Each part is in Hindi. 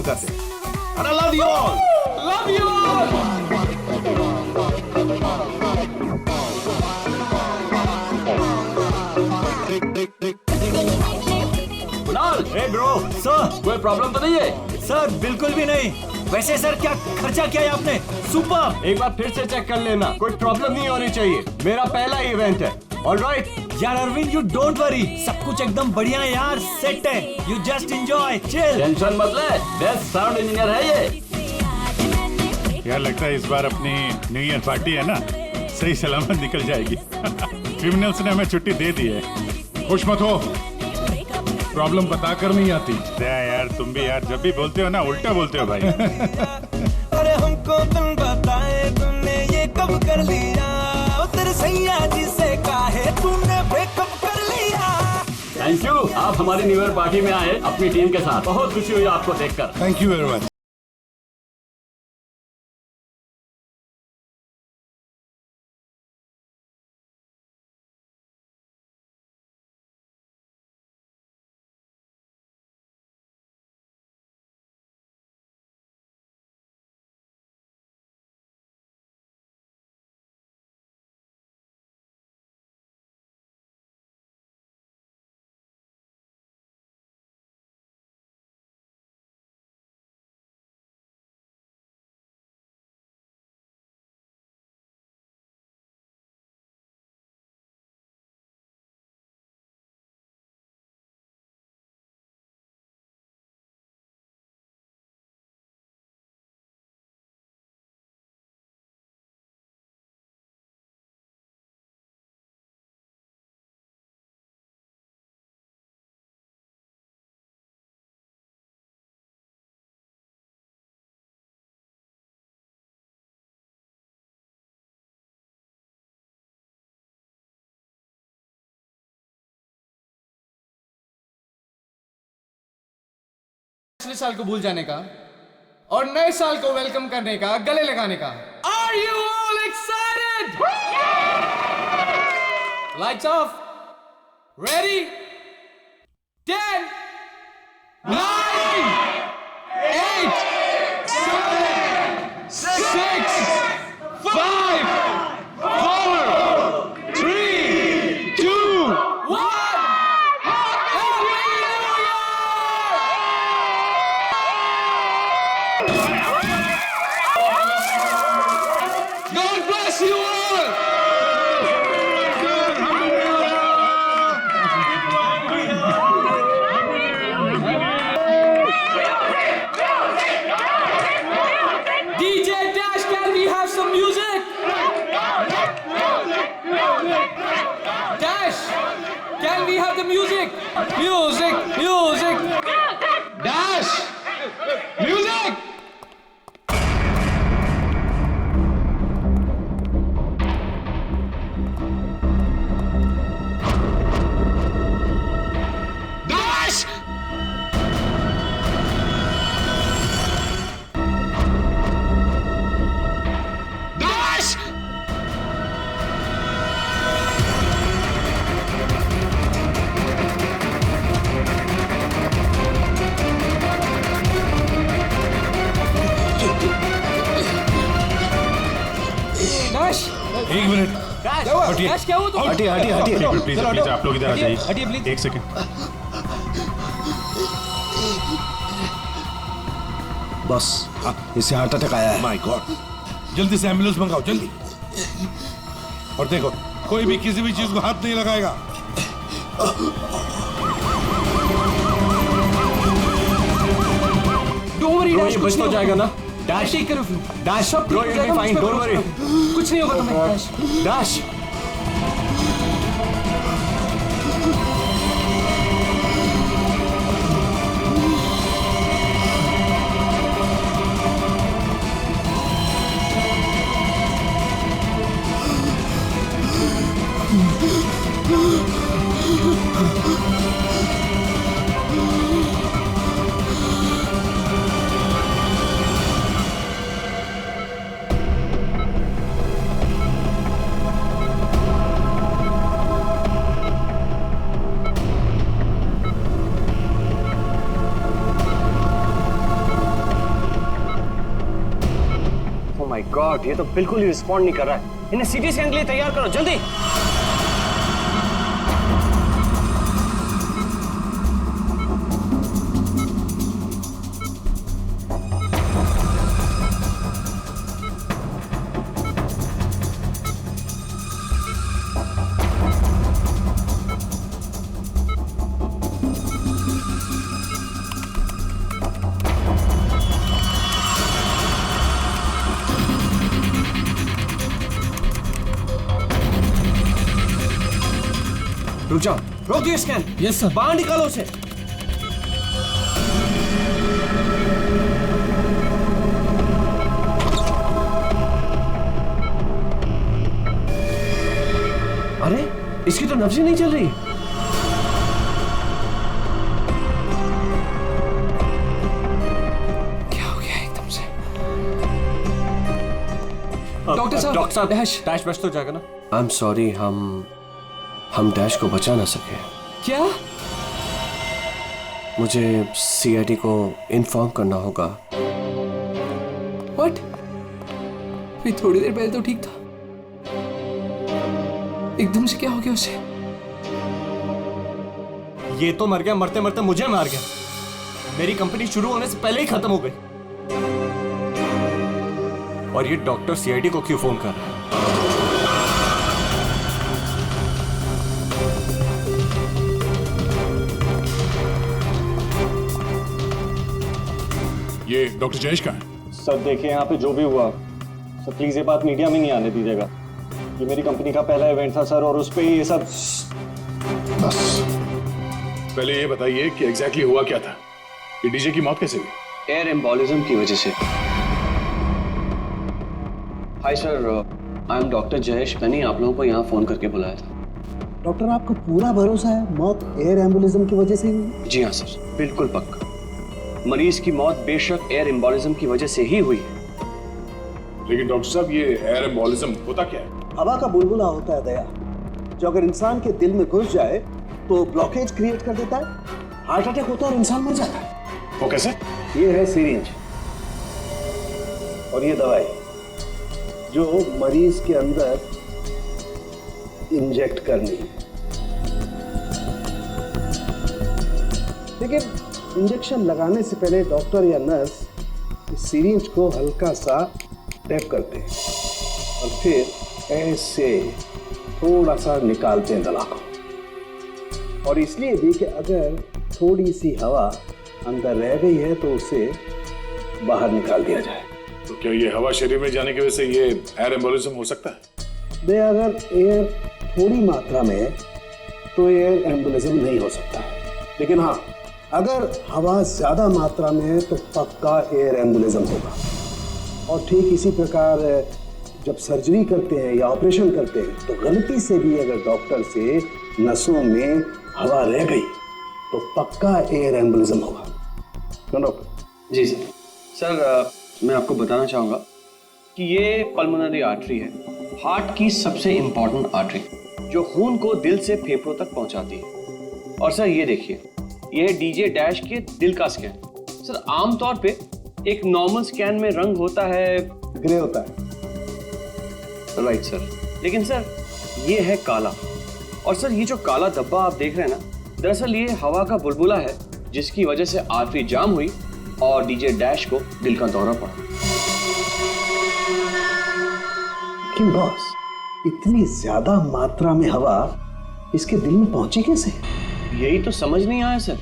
करते हैं। And I love you all. Love you all. Kunal, hey bro. Sir, कोई प्रॉब्लम तो नहीं है? सर बिल्कुल भी नहीं। वैसे सर क्या खर्चा किया है आपने? सुपर। एक बार फिर से चेक कर लेना, कोई प्रॉब्लम नहीं होनी चाहिए। मेरा पहला इवेंट है। ऑलराइट यार अरविंद, यू डोंट वरी, सब कुछ एकदम बढ़िया है यार, सेट है। You just enjoy, chill. Tension मत ले, बेस्ट साउंड इंजीनियर है ये। यार लगता है इस बार अपनी न्यू ईयर पार्टी है ना, सही सलामत निकल जाएगी। क्रिमिनल्स ने हमें छुट्टी दे दी है। खुश मत हो, प्रॉब्लम बताकर नहीं आती। यार तुम भी यार जब भी बोलते हो ना उल्टा बोलते हो भाई। अरे हमको तुम बताए तुमने ये कब कर लिया, तेरे सैया जी से काहे तूने ब्रेकअप कर लिया। थैंक यू, आप हमारी न्यू ईयर पार्टी में आए अपनी टीम के साथ। बहुत खुशी हुई आपको देखकर। Thank you very much. पिछले साल को भूल जाने का और नए साल को वेलकम करने का, गले लगाने का। Are you all excited? Lights off. Ready? 10, 9, 8, 7, 6, 5, 4, 3, 2, 1. Happy New Year! God bless you all! DJ Dash, can we have some music? Dash, can we have the music? Music, music. Dash, music. Dash! Dash! Dash! एक मिनट, हटिए। Dash, क्या हुआ तुम? हटिए हटिए हटिए। प्लीज प्लीज आप लोग इधर आ हटिए जाइए। प्लीज। एक सेकंड। बस इसे हार्ट अटैक आया है। माय गॉड, जल्दी से एम्बुलेंस मंगाओ, जल्दी। और देखो, कोई भी किसी भी चीज को हाथ नहीं लगाएगा। Don't worry, ब्रो Dash, ये कुछ बच तो नहीं जाएगा होगा। ना? Dash Take care of you. Dash sub bro ठीक यू हो विल बी जाएगा, फाइन, मुझ पे डोंट वरी। भरोसा करो। कुछ नहीं होगा तुम्हें, Dash. डैश गॉड, ये तो बिल्कुल ही रिस्पॉन्ड नहीं कर रहा है। इन्हें सीटी स्कैन के लिए तैयार करो जल्दी। रुक जाओ, रोक दिए स्कैन। Yes sir. बाहर निकालो उसे। अरे इसकी तो नब्ज ही नहीं चल रही। क्या हो गया एकदम से? डॉक्टर साहब, डैश बच तो जाएगा ना? आई एम सॉरी, हम डैश को बचा ना सके। क्या? मुझे सीआईडी को इन्फॉर्म करना होगा। व्हाट? मैं थोड़ी देर पहले तो ठीक था, एकदम से क्या हो गया उसे? ये तो मर गया, मरते मरते मुझे मार गया। मेरी कंपनी शुरू होने से पहले ही खत्म हो गई। और ये डॉक्टर सीआईडी को क्यों फोन कर रहा है? ये डॉक्टर जयेश का है? सर देखिए, यहाँ पे जो भी हुआ सर, प्लीज ये बात मीडिया में नहीं आने दीजिएगा। ये मेरी कंपनी का पहला इवेंट था सर, और उस पे ये सब। बस पहले ये बताइए कि एग्जैक्टली हुआ क्या था? ये डीजे की मौत कैसे हुई? एयर एम्बोलिज्म की वजह से। Hi sir, I am doctor Jayesh. मैंने आप लोगों को यहाँ फोन करके बुलाया था। डॉक्टर, आपको पूरा भरोसा है मौत एयर एम्बोलिज्म की वजह से हुई? जी हाँ सर, बिल्कुल पक्का। मरीज की मौत बेशक एयर एम्बोलिज्म की वजह से ही हुई है। लेकिन डॉक्टर साहब, ये एयर एम्बोलिज्म होता क्या है? हवा का बुलबुला होता है दया, जो अगर इंसान के दिल में घुस जाए तो ब्लॉकेज क्रिएट कर देता है, हार्ट अटैक होता है और इंसान मर जाता है। वो कैसे? ये है सिरिंज और ये दवाई जो मरीज के अंदर इंजेक्ट करनी है। लेकिन इंजेक्शन लगाने से पहले डॉक्टर या नर्स इस सिरिंज को हल्का सा टैप करते हैं और फिर ऐसे थोड़ा सा निकालते हैं दवा को। और इसलिए भी कि अगर थोड़ी सी हवा अंदर रह गई है तो उसे बाहर निकाल दिया जाए। तो क्या ये हवा शरीर में जाने की वजह से ये एयर एम्बोलिज्म हो सकता है? अगर एयर थोड़ी मात्रा में है तो एयर एम्बोलिज्म नहीं हो सकता है, लेकिन हाँ, अगर हवा ज्यादा मात्रा में है तो पक्का एयर एम्बोलिज्म होगा। और ठीक इसी प्रकार जब सर्जरी करते हैं या ऑपरेशन करते हैं तो गलती से भी अगर डॉक्टर से नसों में हवा रह गई तो पक्का एयर एम्बोलिज्म होगा। डॉक्टर जी सर। सर, मैं आपको बताना चाहूँगा कि ये पल्मोनरी आर्टरी है, हार्ट की सबसे इम्पॉर्टेंट आर्टरी, जो खून को दिल से फेफड़ों तक पहुँचाती है। और सर ये देखिए, ये है डीजे डैश के दिल का स्कैन। सर, आमतौर पे एक नॉर्मल स्कैन में रंग होता है, ग्रे होता है। राइट सर, लेकिन सर ये है काला। और सर ये जो काला धब्बा आप देख रहे हैं ना, दरअसल ये हवा का बुलबुला है जिसकी वजह से आर्टरी जाम हुई और डीजे डैश को दिल का दौरा पड़ा। लेकिन बॉस, इतनी ज्यादा मात्रा में हवा इसके दिल में पहुंची कैसे? यही तो समझ नहीं आया सर,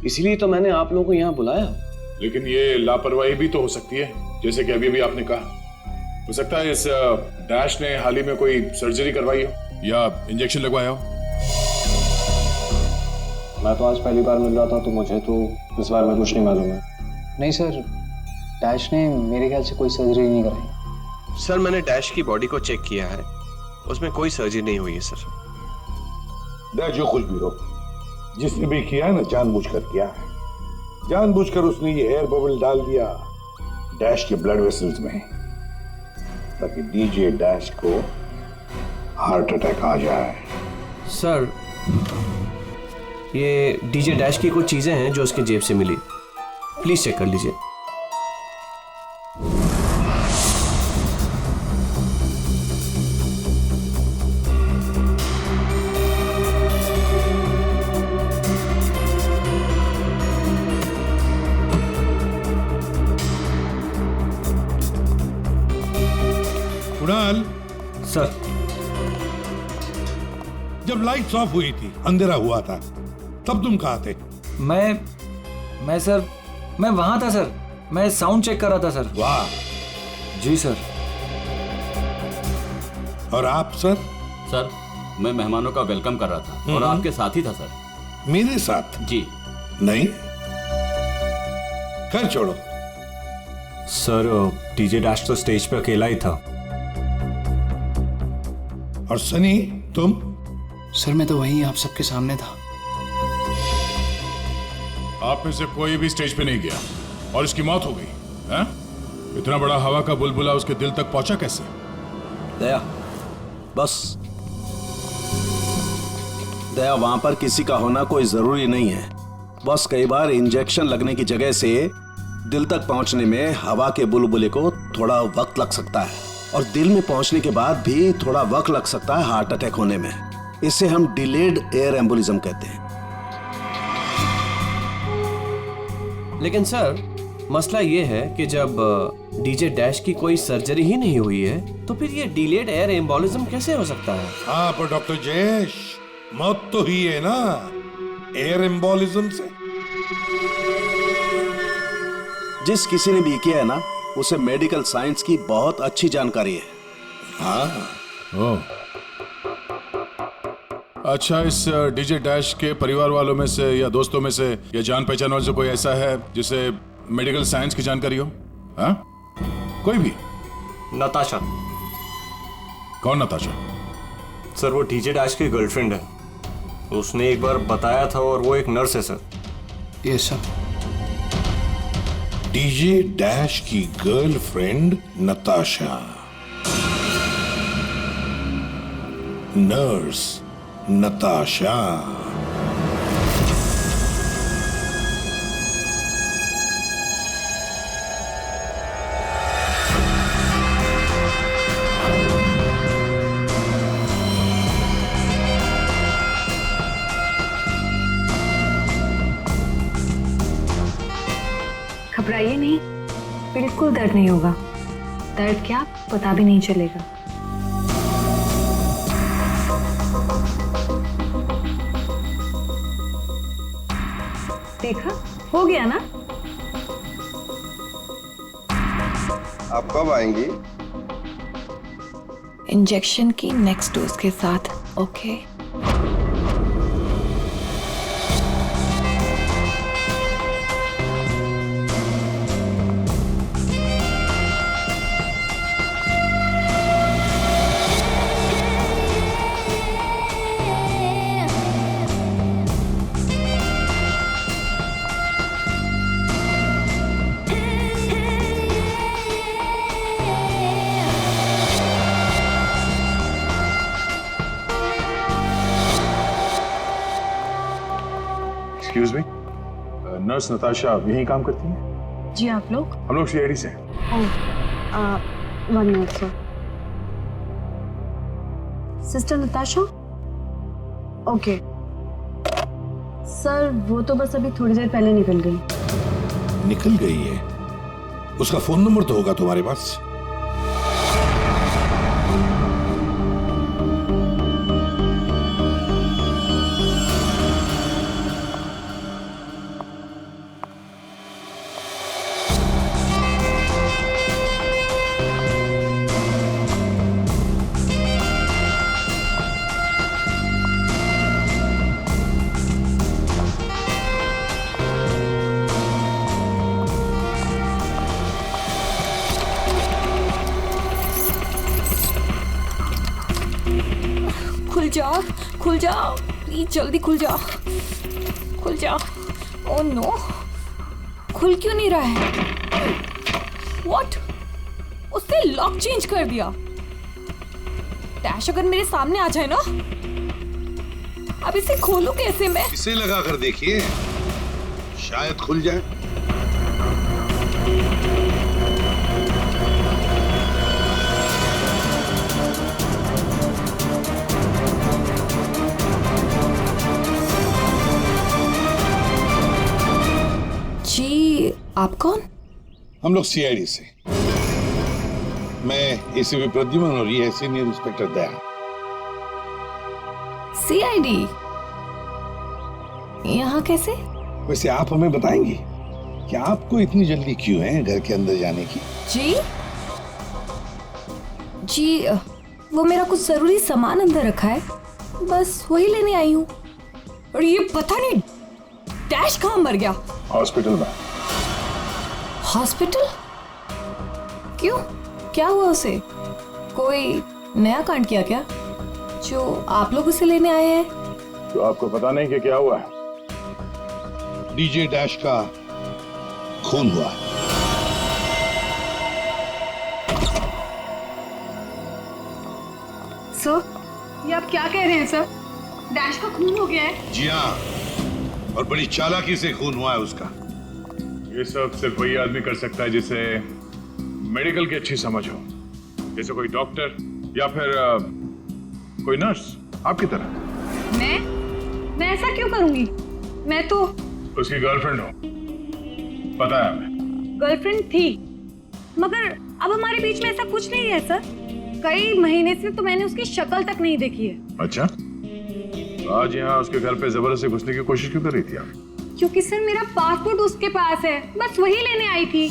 इसलिए तो मैंने आप लोगों को यहाँ बुलाया। लेकिन ये लापरवाही भी तो हो सकती है, जैसे कि अभी भी आपने कहा। हो सकता है इस डैश ने हाल ही में कोई सर्जरी करवाई हो या इंजेक्शन लगवाया हो। मैं तो आज पहली बार मिल रहा था, तो मुझे तो इस बारे में कुछ नहीं मालूम है। नहीं सर, डैश ने मेरे ख्याल से कोई सर्जरी नहीं कराई। सर, मैंने डैश की बॉडी को चेक किया है, उसमें कोई सर्जरी नहीं हुई है सर। डैश जो कुछ भी हो, जिसने भी किया है ना, जानबूझकर किया है। जानबूझकर उसने ये एयर बबल डाल दिया डैश के ब्लड वेसल्स में, ताकि डीजे डैश को हार्ट अटैक आ जाए। सर, ये डीजे डैश की कुछ चीजें हैं जो उसके जेब से मिली, प्लीज चेक कर लीजिए। जब लाइट्स ऑफ हुई थी, अंधेरा हुआ था, तब तुम कहाँ थे? मैं सर, मैं वहां था सर। मैं साउंड चेक कर रहा था सर। वाह। जी सर। और आप सर? सर मैं मेहमानों का वेलकम कर रहा था और आपके साथ ही था सर। मेरे साथ? जी नहीं, खैर छोड़ो। सर डीजे डैश तो स्टेज पे अकेला ही था। और सनी तुम? सर मैं तो वहीं आप सबके सामने था। आप में से कोई भी स्टेज पे नहीं गया और इसकी मौत हो गई है? इतना बड़ा हवा का बुलबुला उसके दिल तक पहुंचा कैसे? दया, बस दया, वहां पर किसी का होना कोई जरूरी नहीं है। बस कई बार इंजेक्शन लगने की जगह से दिल तक पहुंचने में हवा के बुलबुले को थोड़ा वक्त लग सकता है, और दिल में पहुंचने के बाद भी थोड़ा वक्त लग सकता है हार्ट अटैक होने में। इसे हम डिलेड एयर एम्बोलिज्म कहते हैं। लेकिन सर मसला ये है कि जब डीजे डैश की कोई सर्जरी ही नहीं हुई है तो फिर ये डिलेड एयर एम्बोलिज्म कैसे हो सकता है? हाँ पर डॉक्टर जयेश, मौत तो हुई है ना एयर एम्बोलिज्म से। जिस किसी ने भी किया है ना, उसे मेडिकल साइंस की बहुत अच्छी जानकारी है। हाँ। ओह। अच्छा, इस डीजे डैश के परिवार वालों में से या दोस्तों में से या जान पहचान वालों से कोई ऐसा है जिसे मेडिकल साइंस की जानकारी हो? हाँ? कोई भी? नताशा। कौन नताशा? सर वो डीजे डैश की गर्लफ्रेंड है। उसने एक बार बताया था और वो एक नर्स है sir. Yes sir. DJ dash की गर्लफ्रेंड नताशा, नर्स नताशा। घबराइए नहीं, बिल्कुल दर्द नहीं होगा। दर्द क्या, पता भी नहीं चलेगा। देखा, हो गया ना? आप कब आएंगी? इंजेक्शन की नेक्स्ट डोज के साथ। Okay. Excuse me, nurse Natasha यहीं काम करती है? जी आप लोग? हम लोग सीआईडी से। One minute sir. Sister Natasha? Okay sir, वो तो बस अभी थोड़ी देर पहले निकल गई। निकल गई है? उसका फोन नंबर तो होगा तुम्हारे पास? खुल जाओ प्लीज, जल्दी खुल जाओ, खुल जाओ। ओह नो, खुल क्यों नहीं रहा है? व्हाट? उसने लॉक चेंज कर दिया। डैश अगर मेरे सामने आ जाए ना, अब इसे खोलूं कैसे मैं? इसे लगा कर देखिए, शायद खुल जाए। जी आप कौन? हम लोग सीआईडी से। मैं एसीपी प्रद्युमन और ये है सीनियर इंस्पेक्टर दया। सीआईडी यहाँ कैसे? वैसे आप हमें बताएंगी कि आपको इतनी जल्दी क्यों है घर के अंदर जाने की? जी वो मेरा कुछ जरूरी सामान अंदर रखा है, बस वही लेने आई हूँ। और ये पता नहीं डैश कहाँ मर गया? हॉस्पिटल में। हॉस्पिटल? क्यों, क्या हुआ उसे? कोई नया कांड किया क्या जो आप लोग उसे लेने आए हैं? तो आपको पता नहीं कि क्या हुआ है? डीजे डैश का खून हुआ। सर, ये आप क्या कह रहे हैं सर? डैश का खून हो गया है? जी हाँ, और बड़ी चालाकी से खून हुआ है उसका। ये सब सिर्फ वही आदमी कर सकता है जिसे मेडिकल की अच्छी समझ हो, जैसे कोई डॉक्टर या फिर कोई नर्स आपकी तरह। मैं ऐसा क्यों करूंगी? मैं तो उसकी गर्लफ्रेंड हो, पता है हमें। गर्लफ्रेंड थी, मगर अब हमारे बीच में ऐसा कुछ नहीं है सर। कई महीने से तो मैंने उसकी शक्ल तक नहीं देखी है। अच्छा, तो आज यहाँ उसके घर पे जबरदस्ती घुसने की कोशिश क्यों कर रही थी आप? क्योंकि सर मेरा पासपोर्ट उसके पास है, बस वही लेने आई थी।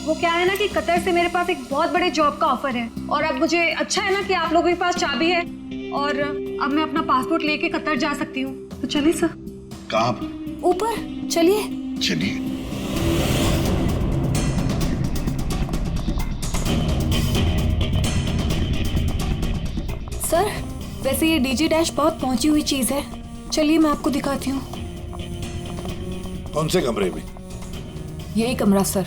वो क्या है ना कि कतर से मेरे पास एक बहुत बड़े जॉब का ऑफर है, और अब मुझे अच्छा है ना कि आप लोगों के पास चाबी है, और अब मैं अपना पासपोर्ट लेके कतर जा सकती हूँ। तो चलिए सर। कहाँ? ऊपर चलिए। चलिए। सर, वैसे ये डीजे डैश बहुत पहुंची हुई चीज है, चलिए मैं आपको दिखाती हूँ। कौन से कमरे में? यही कमरा सर।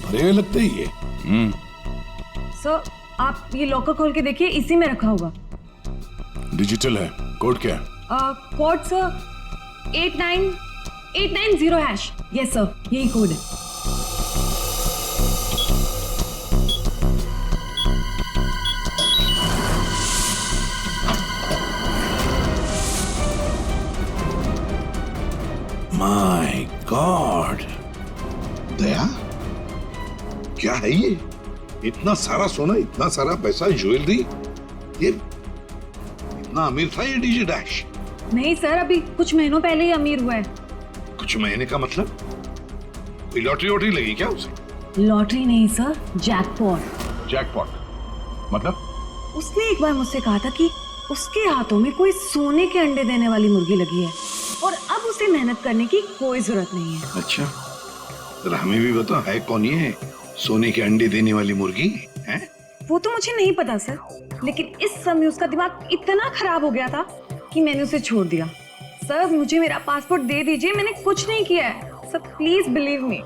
भरे हुए लगते ही ये। सर, आप ये लॉकर खोल के देखिए, इसी में रखा होगा। डिजिटल है, कोड क्या है? Code sir 89890#। यस सर, यही कोड है। माय गॉड, दया, क्या है ये? इतना सारा सोना, इतना सारा पैसा, ज्वेलरी, ये इतना अमीर था ये डीजे डैश? नहीं सर, अभी कुछ महीनों पहले ही अमीर हुआ है। कुछ महीने का मतलब? कोई लॉटरी वॉटरी लगी क्या उसे? लॉटरी नहीं सर, जैकपॉट। जैकपॉट मतलब? उसने एक बार मुझसे कहा था कि उसके हाथों में कोई सोने के अंडे देने वाली मुर्गी लगी है, और अब उसे मेहनत करने की कोई जरूरत नहीं है। अच्छा, जरा हमें भी बता, है कौन ये सोने के अंडे देने वाली मुर्गी है? वो तो मुझे नहीं पता सर, लेकिन इस समय उसका दिमाग इतना खराब हो गया था कि मैंने उसे छोड़ दिया। सर, मुझे मेरा पासपोर्ट दे दीजिए, मैंने कुछ नहीं किया है sir, please believe me.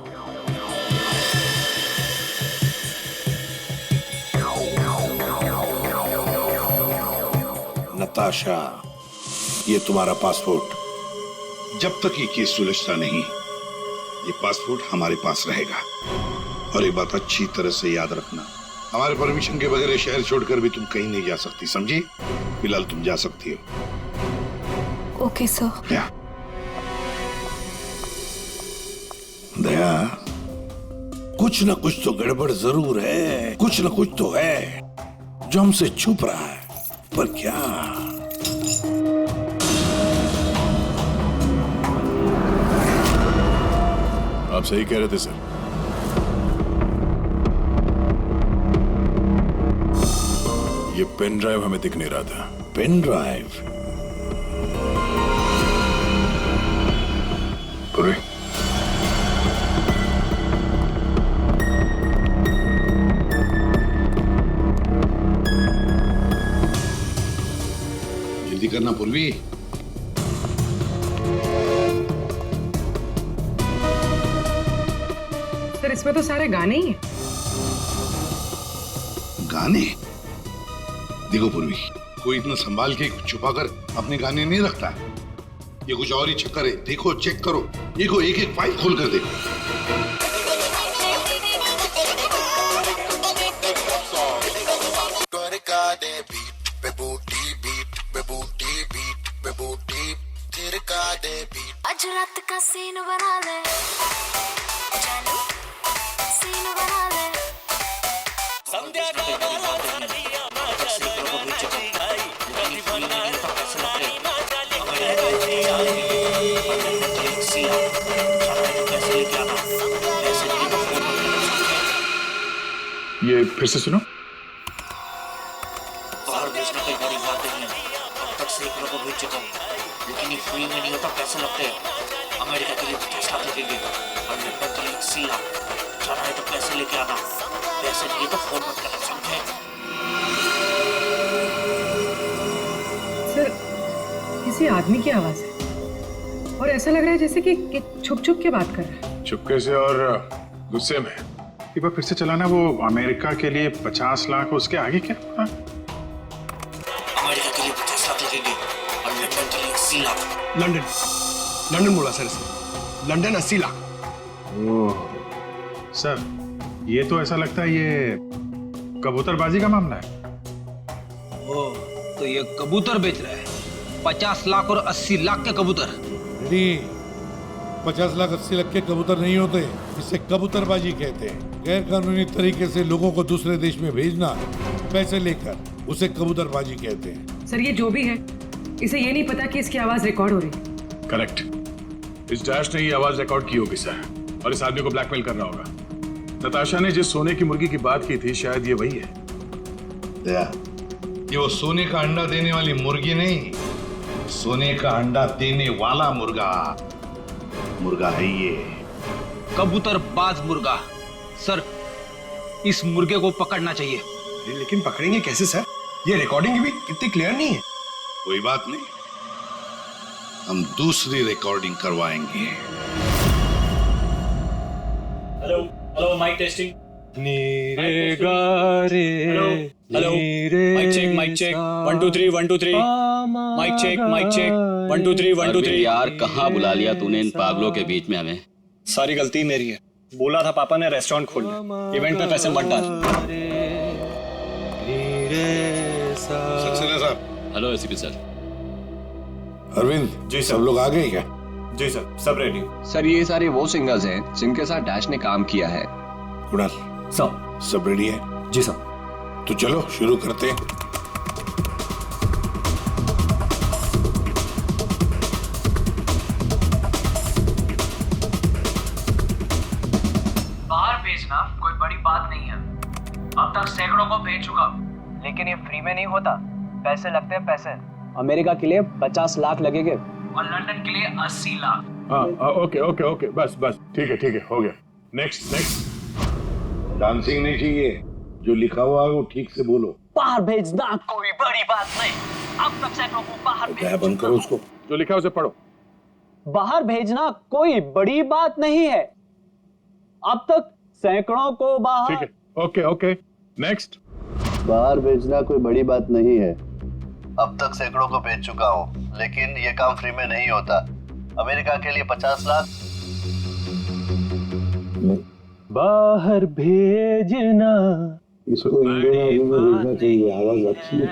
Natasha, ये तुम्हारा पासपोर्ट, जब तक ये केस सुलझता नहीं, ये पासपोर्ट हमारे पास रहेगा। और एक बात अच्छी तरह से याद रखना, हमारे परमिशन के बगैर शहर छोड़कर भी तुम कहीं नहीं जा सकती, समझी? फिलहाल तुम जा सकती हो। Okay sir. क्या? दया, कुछ न कुछ तो गड़बड़ जरूर है, कुछ न कुछ तो है जो हमसे छुप रहा है, पर क्या? आप सही कह रहे थे सर। ये पेन ड्राइव हमें दिख नहीं रहा था। Pen drive? पूरे जल्दी करना पूर्वी। सर, इसमें तो सारे गाने ही हैं। गाने? देखो पूर्वी, कोई इतना संभाल के छुपाकर अपने गाने नहीं रखता है। ये कुछ और ही चक्कर है। देखो, चेक करो, देखो, एक एक फाइल खोल कर देखो। इसका सीन बना ले, जानू सीन बना ले। संध्या का माला सालिया माचा लगाना आई, कभी बना रानी माचा लेके आई। सिया कैसे लेके आना, कैसे लेके ये फिर से सुनो। बाहर भेजना कोई बड़ी बात नहीं है, अब तक सैकड़ों को भेज चुका हूँ, लेकिन ये फ्री में नहीं होता, पैसे लगते हैं। अमेरिका के लिए 50 लाख लगेंगे और लंदन के लिए 80 लाख। जाना है तो पैसे लेके आना, पैसे नहीं तो फोन मत करना, समझे? सर किसी आदमी की आवाज है और ऐसा लग रहा है जैसे कि छुप छुप के बात कर रहा है। चुपके से और गुस्से में। एक बार फिर से चलाना। वो अमेरिका के लिए 50 लाख, उसके आगे क्या? अमेरिका के लिए 50 लाख लगेंगे और लंदन के लिए 80 लाख। लंदन बोला सर इसने, लंदन 80 लाख। ओह सर, ये तो ऐसा लगता है ये कबूतरबाजी का मामला है। ओह, तो ये कबूतर बेच रहा है, 50 लाख और 80 लाख के कबूतर। 50 लाख 80 लाख के कबूतर नहीं होते, इसे कबूतरबाजी कहते हैं। गैर कानूनी तरीके से लोगों को दूसरे देश में भेजना पैसे लेकर, उसे कबूतरबाजी कहते हैं। सर ये जो भी है, इसे ये नहीं पता कि इसकी आवाज रिकॉर्ड हो रही है। करेक्ट। इस डैश ने ये आवाज रिकॉर्ड की होगी सर, और इस आदमी को ब्लैकमेल कर रहा होगा। नताशा ने जिस सोने की मुर्गी की बात की थी, शायद ये वही है। ये वो सोने का अंडा देने वाली मुर्गी नहीं, सोने का अंडा देने वाला मुर्गा है ये। कबूतरबाज मुर्गा। सर इस मुर्गे को पकड़ना चाहिए। लेकिन पकड़ेंगे कैसे सर? ये रिकॉर्डिंग भी कितनी क्लियर नहीं है। कोई बात नहीं, हम दूसरी रिकॉर्डिंग करवाएंगे। Hello hello, mic testing. नीरे गारे, hello mic check 1 2 3 1 2 3 mic check 1 2 3 1 2 3। यार कहाँ बुला लिया तूने इन पागलों के बीच में हमें? सारी गलती मेरी है। बोला था पापा ने रेस्टोरेंट खोलना, इवेंट पे पैसे मत डाल। सक्सेना साहब। Hello ACP sir. Arvind ji सब लोग आ गए क्या? जी सर, सब रेडी। सर ये सारे वो सिंगर्स हैं जिनके साथ डैश ने काम किया है। कुणाल सब रेडी है? जी सर। तो चलो शुरू करते हैं। बाहर भेजना कोई बड़ी बात नहीं है, अब तक सैकड़ों को भेज चुका, लेकिन ये फ्री में नहीं होता, पैसे लगते हैं पैसे। अमेरिका के लिए 50 लाख लगेंगे और लंदन के लिए 80 लाख। हाँ ओके, बस ठीक है, हो गया। नेक्स्ट। डांसिंग नहीं चाहिए, जो लिखा हुआ है वो ठीक से बोलो। बाहर भेजना कोई बड़ी बात नहीं, अब तक सैकड़ों को बाहर क्या बंद करो उसको, जो लिखा है उसे पढ़ो। बाहर भेजना कोई बड़ी बात नहीं है, अब तक सैकड़ों को बाहर। ठीक है, ओके। नेक्स्ट। बाहर भेजना कोई बड़ी बात नहीं है, अब तक सैकड़ों को भेज चुका हूँ, लेकिन ये काम फ्री में नहीं होता। अमेरिका के लिए 50 लाख। बाहर भेजना, इसको इंडियन में भेजना चाहिए, आवाज अच्छी है।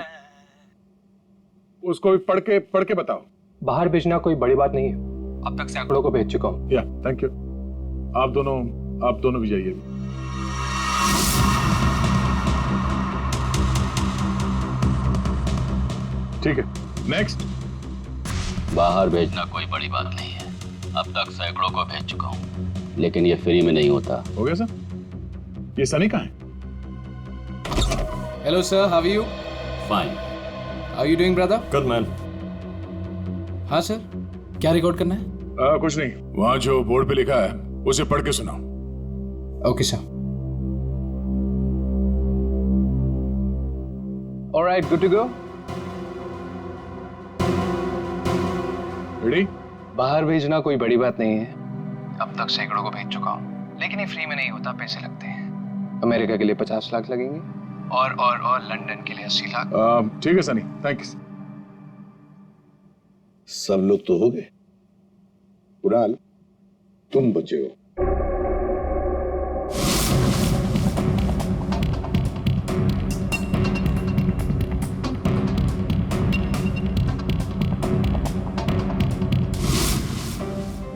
उसको भी पढ़ के बताओ। बाहर भेजना कोई बड़ी बात नहीं है, अब तक सैकड़ों को भेज चुका हूँ। या थैंक यू। आप दोनों भी जाइए। ठीक है, नेक्स्ट। बाहर भेजना कोई बड़ी बात नहीं है, अब तक सैकड़ों को भेज चुका हूँ, लेकिन ये फ्री में नहीं होता। हो गया सर? ये सनी कहाँ है? Hello sir, how are you? Fine. How you doing brother? Good man. हाँ सर, क्या रिकॉर्ड करना है? कुछ नहीं, वहाँ जो बोर्ड पे लिखा है उसे पढ़ के सुनाओ। Okay sir. Alright, good to go. Ready? बाहर भेजना कोई बड़ी बात नहीं है, अब तक सैकड़ों को भेज चुका हूँ, लेकिन ये फ्री में नहीं होता, पैसे लगते हैं। अमेरिका के लिए 50 लाख लगेंगे और लंदन के लिए 80 लाख। ठीक है सनी, थैंक्स। सब लोग तो हो गए, कुणाल तुम बचे हो।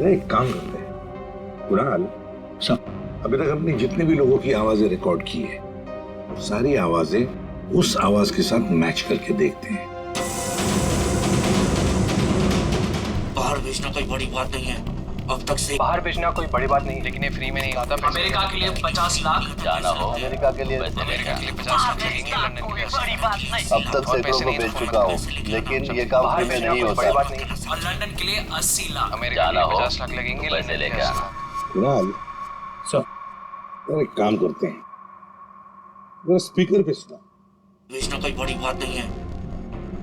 अरे एक काम करते हैं कुणाल, अभी तक हमने जितने भी लोगों की आवाजें रिकॉर्ड की है वो सारी आवाजें उस आवाज के साथ मैच करके देखते हैं। बाहर भेजना कोई बड़ी बात नहीं है। अब तक से बाहर भेजना कोई बड़ी बात नहीं, लेकिन ये फ्री में नहीं आता। अमेरिका के लिए 50 लाख जाना हो अमेरिका के लिए 50 लाख लगेंगे, लंदन के लिए 80। अब तक सैकड़ों को भेज चुका हूँ, लेकिन ये काम फ्री में नहीं होता। बड़ी बात नहीं। और लंदन के लिए 80 लाख। अमेरिका के लिए 50 लाख लगेंगे, लंदन लेके आना। कुणाल सर एक काम करते हैं, जरा स्पीकर पे सुना। भेजना कोई बड़ी बात नहीं है।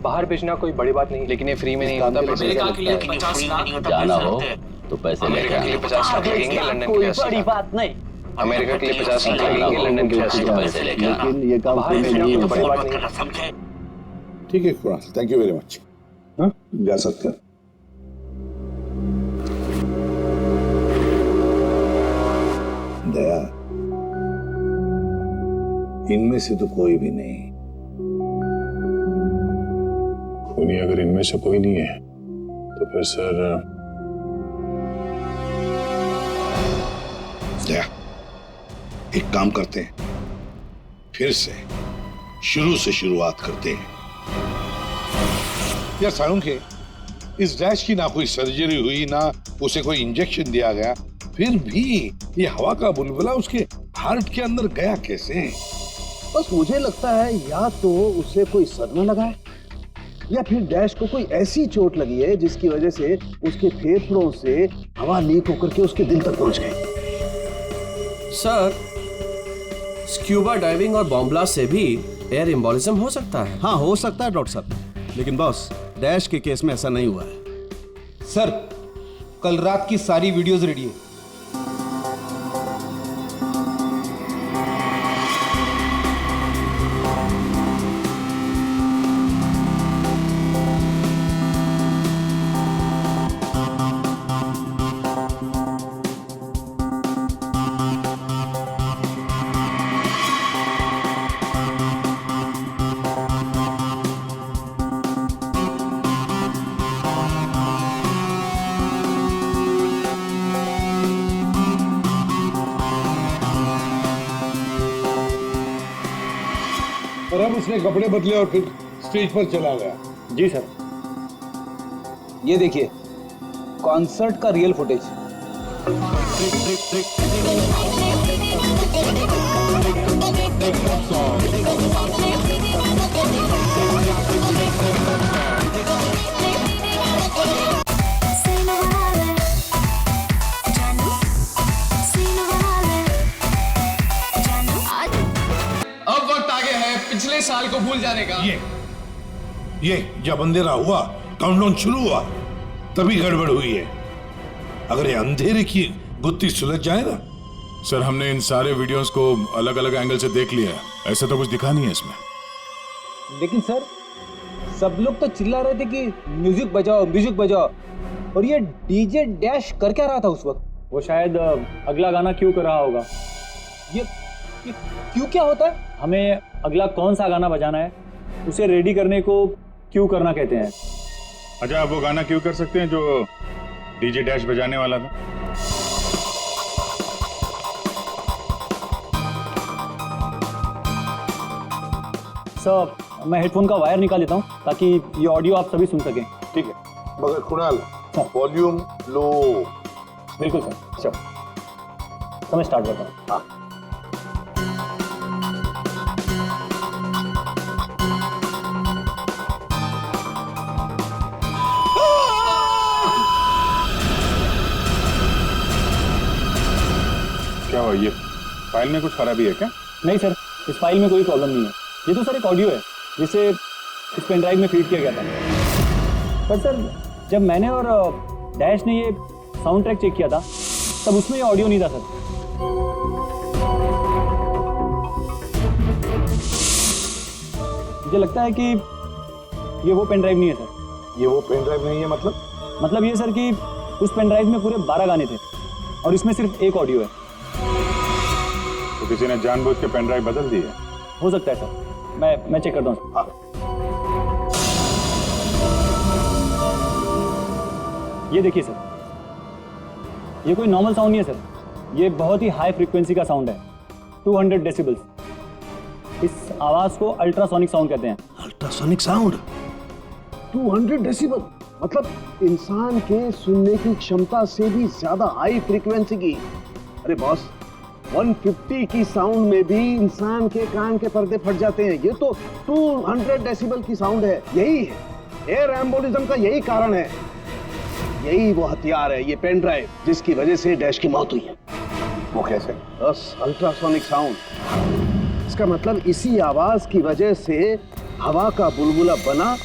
बाहर भेजना कोई बड़ी बात नहीं, लेकिन ये फ्री में नहीं होता। अमेरिका के लिए 50 लाख जाना हो तो पैसे अमेरिका के लिए 50 लाख लगेंगे, लंदन के लिए 80 बड़ी बात नहीं। अमेरिका के लिए 50 लाख लगेंगे, लंदन के लिए 80 पैसे लेके आना। लेकिन ये काम बाहर फ्री में भेजना नहीं कोई होता। बड़ी बात नहीं। समझे? ठीक है Kunal, thank you very much. हाँ जा सकते हैं। दया, इनमें से तो कोई भी नहीं। खूनी अगर इनमें से कोई नहीं है तो फिर सर दया, एक काम करते हैं, फिर से शुरू से शुरुआत करते हैं। यार साळुंखे, इस डैश की ना कोई सर्जरी हुई, ना उसे कोई इंजेक्शन दिया गया, फिर भी ये हवा का बुलबुला उसके हार्ट के अंदर गया कैसे? बस मुझे लगता है या तो उसे कोई सदमा लगा है, या फिर डैश को कोई ऐसी चोट लगी है जिसकी वजह से उसके फेफड़ों से हवा लीक होकर के उसके दिल तक पहुंच गई। सर, स्क्यूबा डाइविंग और बॉम्ब ब्लास्ट से भी एयर एम्बोलिज्म हो सकता है। हाँ हो सकता है डॉक्टर साहब, लेकिन बॉस डैश के केस में ऐसा नहीं हुआ है। सर, कल रात की सारी वीडियोस रेडी है। और अब उसने कपड़े बदले और फिर स्टेज पर चला गया। जी सर, ये देखिए कॉन्सर्ट का रियल फुटेज। अब वक्त आ गया है पिछले साल को भूल जाने का। ये जब अंधेरा हुआ, काउंटडाउन शुरू हुआ, तभी गड़बड़ हुई है। अगर ये अंधेरे की गुत्थी सुलझ जाए ना। सर, हमने इन सारे वीडियोस को अलग अलग एंगल से देख लिया, ऐसा तो कुछ दिखा नहीं है इसमें। लेकिन सर, सब लोग तो चिल्ला रहे थे कि म्यूजिक बजाओ म्यूजिक बजाओ, और ये डीजे डैश कर क्या रहा था उस वक्त? वो शायद अगला गाना क्यों कर रहा होगा। ये क्यों क्या होता है? हमें अगला कौन सा गाना बजाना है उसे रेडी करने को क्यों करना कहते हैं। अच्छा, आप वो गाना क्यों कर सकते हैं जो डीजे डैश बजाने वाला था? सर, मैं हेडफोन का वायर निकाल लेता हूँ ताकि ये ऑडियो आप सभी सुन सकें। ठीक है, मगर कुणाल वॉल्यूम लो। बिल्कुल सर, चलो तो मैं स्टार्ट करता हूँ। हाँ। क्या हुआ, ये फाइल में कुछ खराबी है क्या? नहीं सर, इस फाइल में कोई प्रॉब्लम नहीं है। ये तो सर एक ऑडियो है जिसे इस पेन ड्राइव में फीड किया गया था। पर सर, जब मैंने और डैश ने ये साउंड ट्रैक चेक किया था तब उसमें ये ऑडियो नहीं था सर। मुझे लगता है कि ये वो पेन ड्राइव नहीं है सर। ये वो पेन ड्राइव नहीं है मतलब ये सर कि उस पेन ड्राइव में पूरे 12 गाने थे और इसमें सिर्फ एक ऑडियो है। तो किसी ने जानबूझ के पेन ड्राइव बदल दी है? हो सकता है सर, मैं चेक करता हूँ। ये देखिए सर, ये कोई नॉर्मल साउंड नहीं है सर, ये बहुत ही हाई फ्रीक्वेंसी का साउंड है, 200 डेसिबल्स। इस आवाज को अल्ट्रासोनिक साउंड कहते हैं। अल्ट्रासोनिक साउंड 200 डेसिबल, मतलब इंसान के सुनने की क्षमता से भी ज्यादा हाई फ्रीक्वेंसी की। अरे बॉस, 150 की साउंड में भी इंसान के कान के पर्दे फट जाते हैं, ये तो 200 डेसिबल की साउंड है। यही है एयर एम्बोलिज्म का, यही कारण है, यही वो हथियार है, ये पेन ड्राइव जिसकी वजह से डैश की मौत हुई है। वो कैसे? बस अल्ट्रासोनिक साउंड, इसका मतलब इसी आवाज की वजह से हवा का बुलबुला बना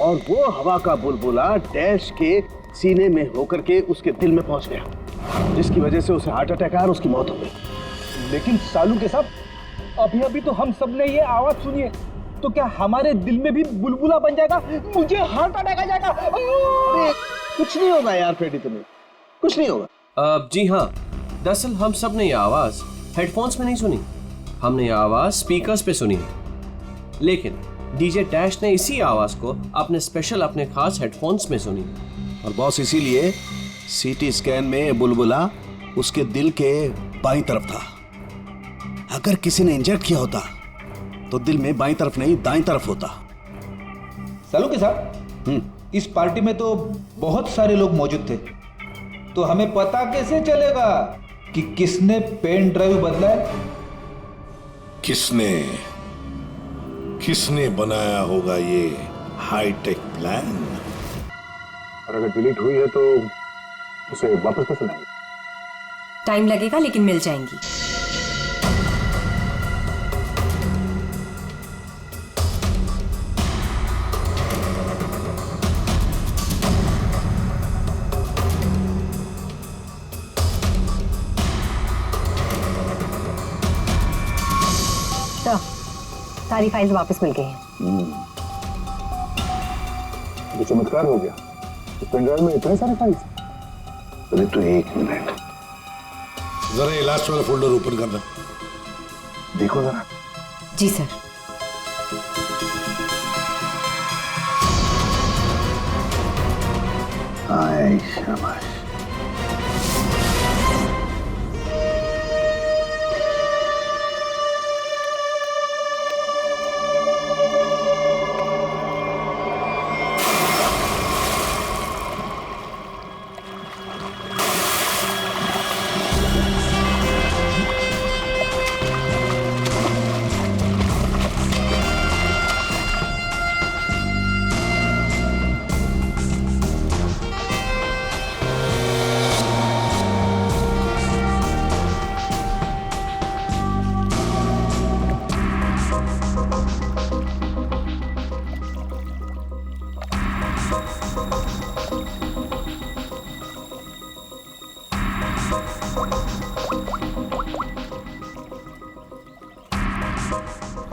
और वो हवा का बुलबुला डैश के सीने में होकर के उसके दिल में पहुंच गया, जिसकी वजह से उसे हार्ट अटैक आया और उसकी मौत हो गई। लेकिन सालू के साहब, अभी अभी तो हम सब ने ये आवाज सुनी है, तो क्या हमारे दिल में भी बुलबुला बन जाएगा? मुझे हार्ट अटैक आ जाएगा। कुछ नहीं होगा यार फ्रेडी, तुम्हें कुछ नहीं होगा। जी हाँ, दरअसल हम सब ने ये आवाज हेडफोन्स में नहीं सुनी, हमने ये आवाज स्पीकर्स पे सुनी है। लेकिन डीजे डैश ने इसी आवाज को अपने खास हेडफोन्स में सुनी। और बॉस, इसीलिए सीटी स्कैन में बुलबुला उसके दिल के बाईं तरफ था। अगर किसी ने इंजेक्ट किया होता तो दिल में बाईं तरफ नहीं दाईं तरफ होता। सालू के साहब, इस पार्टी में तो बहुत सारे लोग मौजूद थे, तो हमें पता कैसे चलेगा कि किसने पेन ड्राइव बदला है? किसने बनाया होगा ये हाईटेक प्लान? और अगर डिलीट हुई है तो उसे वापस कैसे लाएंगे? टाइम लगेगा लेकिन मिल जाएंगी। सारी फाइल्स वापस मिल गई हैं। तो चमत्कार हो गया, इस पेन ड्राइव में इतने सारे फाइल्स। अरे तो एक मिनट, जरा ये लास्ट वाला फोल्डर ओपन करना। देखो जरा। जी सर। आए शाबाश।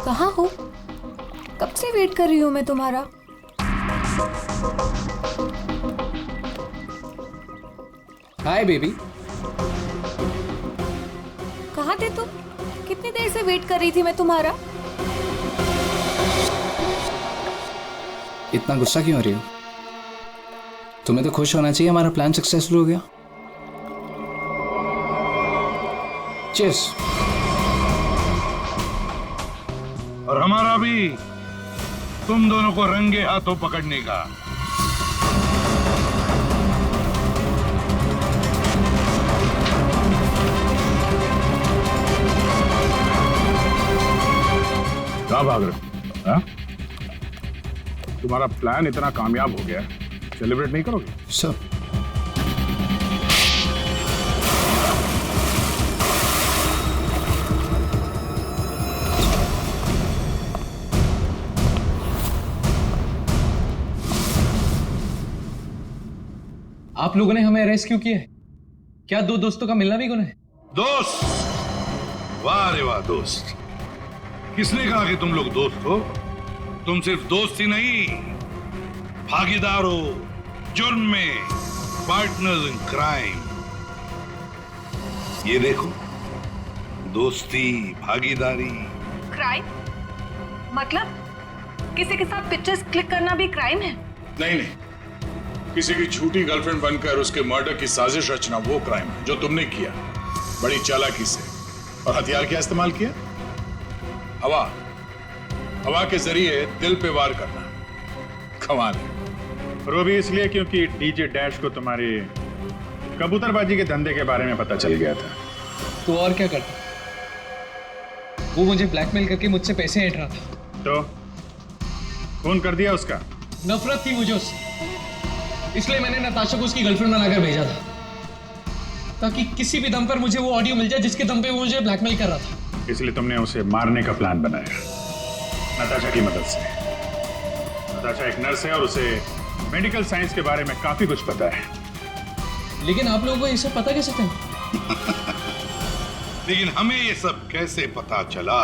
कहाँ हो? कब से वेट कर रही हूँ मैं तुम्हारा। Hi baby. कहाँ थे तुम? कितनी देर से वेट कर रही थी मैं तुम्हारा। इतना गुस्सा क्यों हो रही हो? तुम्हें तो खुश होना चाहिए, हमारा प्लान सक्सेसफुल हो गया। चीयर्स। और हमारा भी तुम दोनों को रंगे हाथों पकड़ने का। कहाँ भाग रहे हो? हाँ? तुम्हारा प्लान इतना कामयाब हो गया, सेलिब्रेट नहीं करोगे? सर, आप लोगों ने हमें अरेस्ट क्यों किया है? क्या दो दोस्तों का मिलना भी गुनाह है? दोस्त? वाह रे वाह दोस्त। किसने कहा कि तुम लोग दोस्त हो? तुम सिर्फ दोस्त ही नहीं, भागीदार हो जुर्म में, पार्टनर्स इन क्राइम। ये देखो, दोस्ती, भागीदारी। क्राइम मतलब किसी के साथ पिक्चर्स क्लिक करना भी क्राइम है? नहीं नहीं, किसी की झूठी गर्लफ्रेंड बनकर उसके मर्डर की साजिश रचना वो क्राइम है जो तुमने किया, बड़ी चालाकी से। और हथियार क्या इस्तेमाल किया? हवा। हवा के जरिए दिल पे वार करना। कमाल है। और वो भी इसलिए क्योंकि डीजे डैश को तुम्हारी कबूतरबाजी के धंधे के बारे में पता चल गया था। तो और क्या करता? वो मुझे ब्लैकमेल करके मुझसे पैसे ऐंठ रहा था। तो खून कर दिया उसका? नफरत थी मुझे उससे, इसलिए मैंने नताशा को उसकी गर्लफ्रेंड बनाकर भेजा था, ताकि किसी भी दम पर मुझे वो ऑडियो मिल जाए जिसके दम पे वो मुझे ब्लैकमेल कर रहा था। इसलिए तुमने उसे मारने का प्लान बनाया नताशा की मदद से। नताशा एक नर्स है और उसे मेडिकल साइंस के बारे में काफी कुछ पता है। लेकिन आप लोगों को ये सब पता कैसे था? लेकिन हमें ये सब कैसे पता चला?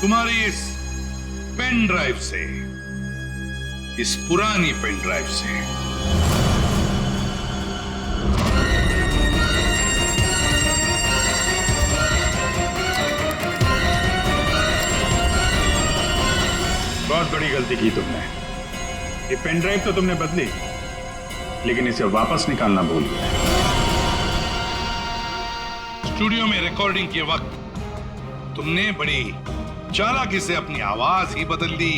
तुम्हारी इस पेन ड्राइव से, इस पुरानी पेन ड्राइव से। बहुत बड़ी गलती की तुमने। ये पेन ड्राइव तो तुमने बदली, लेकिन इसे वापस निकालना भूल गए। स्टूडियो में रिकॉर्डिंग के वक्त तुमने बड़ी चालाकी से अपनी आवाज ही बदल दी,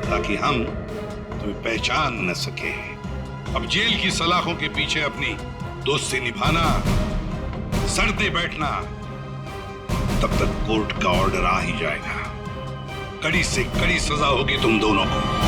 ताकि हम तुम्हें पहचान न सके। अब जेल की सलाखों के पीछे अपनी दोस्ती निभाना, सड़ते बैठना, तब तक कोर्ट का ऑर्डर आ ही जाएगा। कड़ी से कड़ी सजा होगी तुम दोनों को।